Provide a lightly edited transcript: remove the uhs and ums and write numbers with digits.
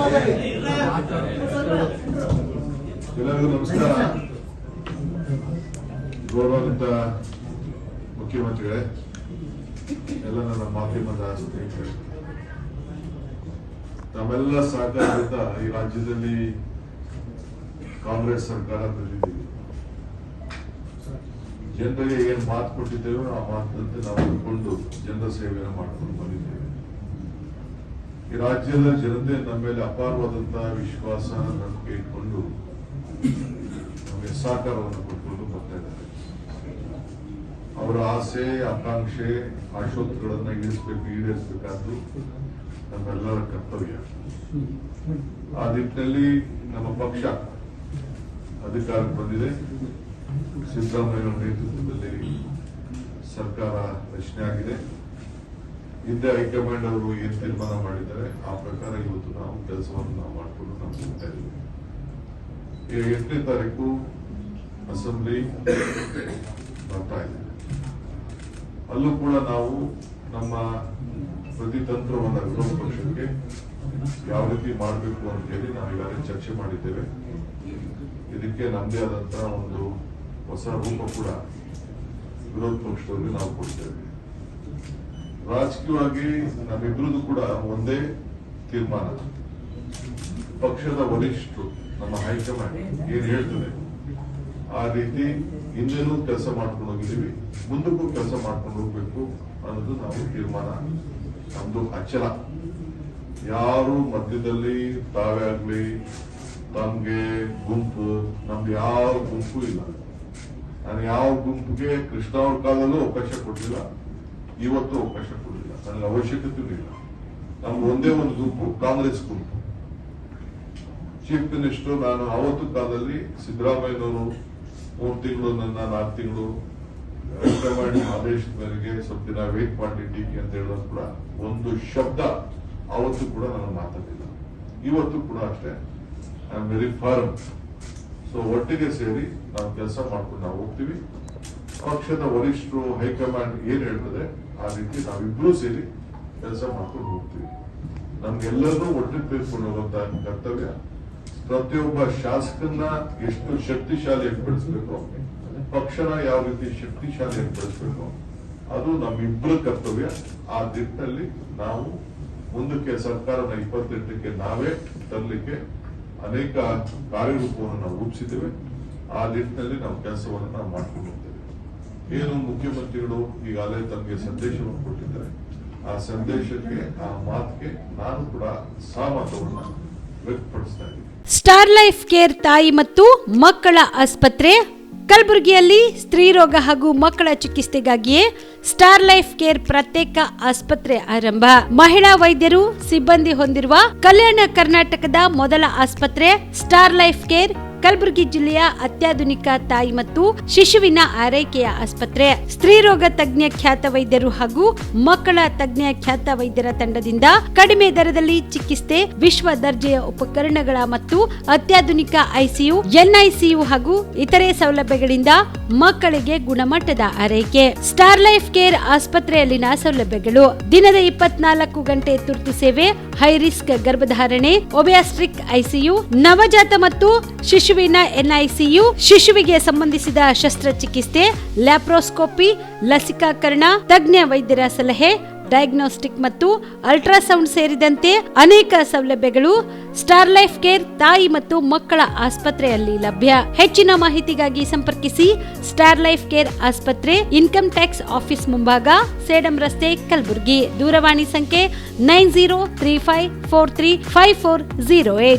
ಎಲ್ಲರಿಗೂ ನಮಸ್ಕಾರ. ಗೌರವಾನ್ವಿತ ಮುಖ್ಯಮಂತ್ರಿಗಳೇ, ಎಲ್ಲ ನನ್ನ ಮಾಧ್ಯಮದ ಸ್ನೇಹಿತರೆ, ತಮ್ಮೆಲ್ಲ ಸಹಕಾರದಿಂದ ಈ ರಾಜ್ಯದಲ್ಲಿ ಕಾಂಗ್ರೆಸ್ ಸರ್ಕಾರ ಬೆಳೆದಿದ್ದೀವಿ. ಜನರಿಗೆ ಏನ್ ಮಾತು ಕೊಟ್ಟಿದ್ದೇವೆ ಆ ಮಾತಿನಂತೆ ನಾವು ಅಂದ್ಕೊಂಡು ಜನರ ಸೇವೆಯನ್ನು ಮಾಡ್ಕೊಂಡು ಬಂದಿದ್ದೇವೆ. ಈ ರಾಜ್ಯದ ಜನತೆ ನಮ್ಮ ಮೇಲೆ ಅಪಾರವಾದಂತಹ ವಿಶ್ವಾಸ, ನಂಬಿಕೆ ಇಟ್ಕೊಂಡು ನಮಗೆ ಸಹಕಾರವನ್ನು ಕೊಟ್ಕೊಂಡು ಬರ್ತಾ ಇದ್ದಾರೆ. ಅವರ ಆಸೆ, ಆಕಾಂಕ್ಷೆ, ಆಶೋತ್ತರಗಳನ್ನ ಈಡೇರಿಸಬೇಕಾದ್ದು ನಮ್ಮೆಲ್ಲರ ಕರ್ತವ್ಯ. ಆ ನಿಟ್ಟಿನಲ್ಲಿ ನಮ್ಮ ಪಕ್ಷ ಅಧಿಕಾರಕ್ಕೆ ಬಂದಿದೆ. ಸಿದ್ದರಾಮಯ್ಯ ನೇತೃತ್ವದಲ್ಲಿ ಸರ್ಕಾರ ರಚನೆ ಆಗಿದೆ. ಹಿಂದೆ ಹೈಕಮಾಂಡ್ ಅವರು ಏನ್ ತೀರ್ಮಾನ ಮಾಡಿದ್ದಾರೆ ಆ ಪ್ರಕಾರ ಇವತ್ತು ನಾವು ಕೆಲಸವನ್ನು ಮಾಡಿಕೊಂಡು ನಾವು ಹೋಗ್ತಾ ಇದ್ದೀವಿ. 8ನೇ ತಾರೀಕು ಅಸೆಂಬ್ಲಿ ಬರ್ತಾ ಇದೆ. ಅಲ್ಲೂ ಕೂಡ ನಾವು ನಮ್ಮ ಪ್ರತಿತಂತ್ರವನ್ನ ವಿರೋಧ ಪಕ್ಷಕ್ಕೆ ಯಾವ ರೀತಿ ಮಾಡಬೇಕು ಅಂತ ಹೇಳಿ ನಾವು ಈಗಾಗಲೇ ಚರ್ಚೆ ಮಾಡಿದ್ದೇವೆ. ಇದಕ್ಕೆ ನಮ್ಮದೇ ಆದಂತಹ ಒಂದು ಹೊಸ ರೂಪ ಕೂಡ ವಿರೋಧ ಪಕ್ಷದವರಿಗೆ ನಾವು ಕೊಡ್ತೇವೆ. ರಾಜಕೀಯವಾಗಿ ನಮ್ಮಿಬ್ಬರದು ಕೂಡ ಒಂದೇ ತೀರ್ಮಾನ. ಪಕ್ಷದ ವರಿಷ್ಠರು, ನಮ್ಮ ಹೈಕಮಾಂಡ್ ಏನ್ ಹೇಳ್ತದೆ ಆ ರೀತಿ ಹಿಂದೆನೂ ಕೆಲಸ ಮಾಡ್ಕೊಂಡು ಹೋಗಿದ್ದೀವಿ, ಮುಂದಕ್ಕೂ ಕೆಲಸ ಮಾಡ್ಕೊಂಡು ಹೋಗ್ಬೇಕು ಅನ್ನೋದು ನಾವು ತೀರ್ಮಾನ. ನಮ್ದು ಅಚಲ. ಯಾರು ಮಧ್ಯದಲ್ಲಿ ತಾವೇ ಆಗ್ಲಿ, ತಮ್ಗೆ ಗುಂಪು, ನಮ್ದು ಯಾವ ಗುಂಪು ಇಲ್ಲ. ನಾನು ಯಾವ ಗುಂಪಿಗೆ ಕೃಷ್ಣ ಅವ್ರ ಕಾಲದಲ್ಲೂ ಅವಕಾಶ ಕೊಡಲಿಲ್ಲ, ಇವತ್ತು ಅವಕಾಶ ಕೊಡಲಿಲ್ಲ, ನನಗೆ ಅವಶ್ಯಕತೆ ಇಲ್ಲ. ನಮ್ದು ಒಂದೇ ಒಂದು ಗುಂಪು, ಕಾಂಗ್ರೆಸ್ ಗುಂಪು. ಚೀಫ್ ಮಿನಿಸ್ಟರ್ ನಾನು ಅವತ್ತು ಕಾಲದಲ್ಲಿ ಸಿದ್ದರಾಮಯ್ಯನವರು 3 ತಿಂಗಳು, ನನ್ನ 4 ತಿಂಗಳು ಹೈಕಮಾಂಡ್ ಆದೇಶದ ಮೇರೆಗೆ ಸ್ವಲ್ಪ ದಿನ ವೇಟ್ ಮಾಡಿ ಟೀಕೆ ಅಂತ ಹೇಳೋದು ಕೂಡ ಒಂದು ಶಬ್ದ ಅವತ್ತು ಕೂಡ ನಾನು ಮಾತಾಡಿಲ್ಲ. ಇವತ್ತು ಕೂಡ ಅಷ್ಟೇ, I am very firm. So ಒಟ್ಟಿಗೆ ಸೇರಿ ನಾವು ಕೆಲಸ ಮಾಡ್ಕೊಂಡು ನಾವು ಹೋಗ್ತೀವಿ. ಪಕ್ಷದ ವರಿಷ್ಠರು, ಹೈಕಮಾಂಡ್ ಏನ್ ಹೇಳ್ತದೆ ಆ ರೀತಿ ನಾವಿಬ್ರು ಸೇರಿ ಕೆಲಸ ಮಾಡ್ಕೊಂಡು ಹೋಗ್ತೀವಿ. ನಮ್ಗೆಲ್ಲರೂ ಒಟ್ಟಿಗೆ ತೆಗೆದುಕೊಂಡು ಹೋಗುವಂತ ಕರ್ತವ್ಯ. ಪ್ರತಿಯೊಬ್ಬ ಶಾಸಕನ್ನ ಎಷ್ಟು ಶಕ್ತಿಶಾಲಿಯಾಗಿ ಬೆಳೆಸಬೇಕು, ಪಕ್ಷನ ಯಾವ ರೀತಿ ಶಕ್ತಿಶಾಲಿಯಾಗಿ ಬೆಳೆಸಬೇಕು, ಅದು ನಮ್ಮಿಬ್ಬರ ಕರ್ತವ್ಯ. ಆ ನಿಟ್ಟಿನಲ್ಲಿ ನಾವು ಮುಂದಕ್ಕೆ ಸರ್ಕಾರನ 28ಕ್ಕೆ ನಾವೇ ತರಲಿಕ್ಕೆ ಅನೇಕ ಕಾರ್ಯರೂಪವನ್ನು ನಾವು ರೂಪಿಸಿದ್ದೇವೆ. ಆ ನಿಟ್ಟಿನಲ್ಲಿ ನಾವು ಕೆಲಸವನ್ನು ನಾವು ಮಾಡ್ಕೊಂಡು ಹೋಗ್ತೇವೆ. ಏನು ಮುಖ್ಯಮಂತ್ರಿಗಳು ಈಗಾಗಲೇ ತಮಗೆ ಸಂದೇಶವನ್ನು ಕೊಟ್ಟಿದ್ದಾರೆ, ಆ ಸಂದೇಶಕ್ಕೆ, ಆ ಮಾತಿಗೆ ನಾನು ಕೂಡ ಸಹಮತವನ್ನು ವ್ಯಕ್ತಪಡಿಸ್ತಾ ಇದ್ದೀನಿ. ಸ್ಟಾರ್ ಲೈಫ್ ಕೇರ್ ತಾಯಿ ಮತ್ತು ಮಕ್ಕಳ ಆಸ್ಪತ್ರೆ ಕಲಬುರಗಿಯಲ್ಲಿ ಸ್ತ್ರೀರೋಗ ಹಾಗೂ ಮಕ್ಕಳ ಚಿಕಿತ್ಸೆಗಾಗಿಯೇ ಸ್ಟಾರ್ ಲೈಫ್ ಕೇರ್ ಪ್ರತ್ಯೇಕ ಆಸ್ಪತ್ರೆ ಆರಂಭ. ಮಹಿಳಾ ವೈದ್ಯರು ಸಿಬ್ಬಂದಿ ಹೊಂದಿರುವ ಕಲ್ಯಾಣ ಕರ್ನಾಟಕದ ಮೊದಲ ಆಸ್ಪತ್ರೆ ಸ್ಟಾರ್ ಲೈಫ್ ಕೇರ್ ಕಲಬುರಗಿ ಜಿಲ್ಲೆಯ ಅತ್ಯಾಧುನಿಕ ತಾಯಿ ಮತ್ತು ಶಿಶುವಿನ ಆರೈಕೆಯ ಆಸ್ಪತ್ರೆ. ಸ್ತ್ರೀರೋಗ ತಜ್ಞ ಖ್ಯಾತ ವೈದ್ಯರು ಹಾಗೂ ಮಕ್ಕಳ ತಜ್ಞ ಖ್ಯಾತ ವೈದ್ಯರ ತಂಡದಿಂದ ಕಡಿಮೆ ದರದಲ್ಲಿ ಚಿಕಿತ್ಸೆ, ವಿಶ್ವ ದರ್ಜೆಯ ಉಪಕರಣಗಳ ಮತ್ತು ಅತ್ಯಾಧುನಿಕ ಐಸಿಯು, ಎನ್ಐಸಿಯು ಹಾಗೂ ಇತರೆ ಸೌಲಭ್ಯಗಳಿಂದ ಮಕ್ಕಳಿಗೆ ಗುಣಮಟ್ಟದ ಆರೈಕೆ. ಸ್ಟಾರ್ ಲೈಫ್ ಕೇರ್ ಆಸ್ಪತ್ರೆಯಲ್ಲಿನ ಸೌಲಭ್ಯಗಳು: ದಿನದ 24 ಗಂಟೆ ತುರ್ತು ಸೇವೆ, ಹೈ ರಿಸ್ಕ್ ಗರ್ಭಧಾರಣೆ, ಒಬಿಯಾಸ್ಟ್ರಿಕ್ ಐಸಿಯು, ನವಜಾತ ಮತ್ತು ಶಿಶುವಿನ ಎನ್ಐಸಿಯು, ಶಿಶುವಿಗೆ ಸಂಬಂಧಿಸಿದ ಶಸ್ತ್ರಚಿಕಿತ್ಸೆ, ಲ್ಯಾಪ್ರೋಸ್ಕೋಪಿ, ಲಸಿಕಾಕರಣ, ತಜ್ಞ ವೈದ್ಯರ ಸಲಹೆ, ಡಯಾಗ್ನೋಸ್ಟಿಕ್ ಮತ್ತು ಅಲ್ಟ್ರಾಸೌಂಡ್ ಸೇರಿದಂತೆ ಅನೇಕ ಸೌಲಭ್ಯಗಳು ಸ್ಟಾರ್ ಲೈಫ್ ಕೇರ್ ತಾಯಿ ಮತ್ತು ಮಕ್ಕಳ ಆಸ್ಪತ್ರೆಯಲ್ಲಿ ಲಭ್ಯ. ಹೆಚ್ಚಿನ ಮಾಹಿತಿಗಾಗಿ ಸಂಪರ್ಕಿಸಿ ಸ್ಟಾರ್ ಲೈಫ್ ಕೇರ್ ಆಸ್ಪತ್ರೆ, ಇನ್ಕಮ್ ಟ್ಯಾಕ್ಸ್ ಆಫೀಸ್ ಮುಂಭಾಗ, ಸೇಡಂ ರಸ್ತೆ, ಕಲಬುರಗಿ. ದೂರವಾಣಿ ಸಂಖ್ಯೆ 9035435408.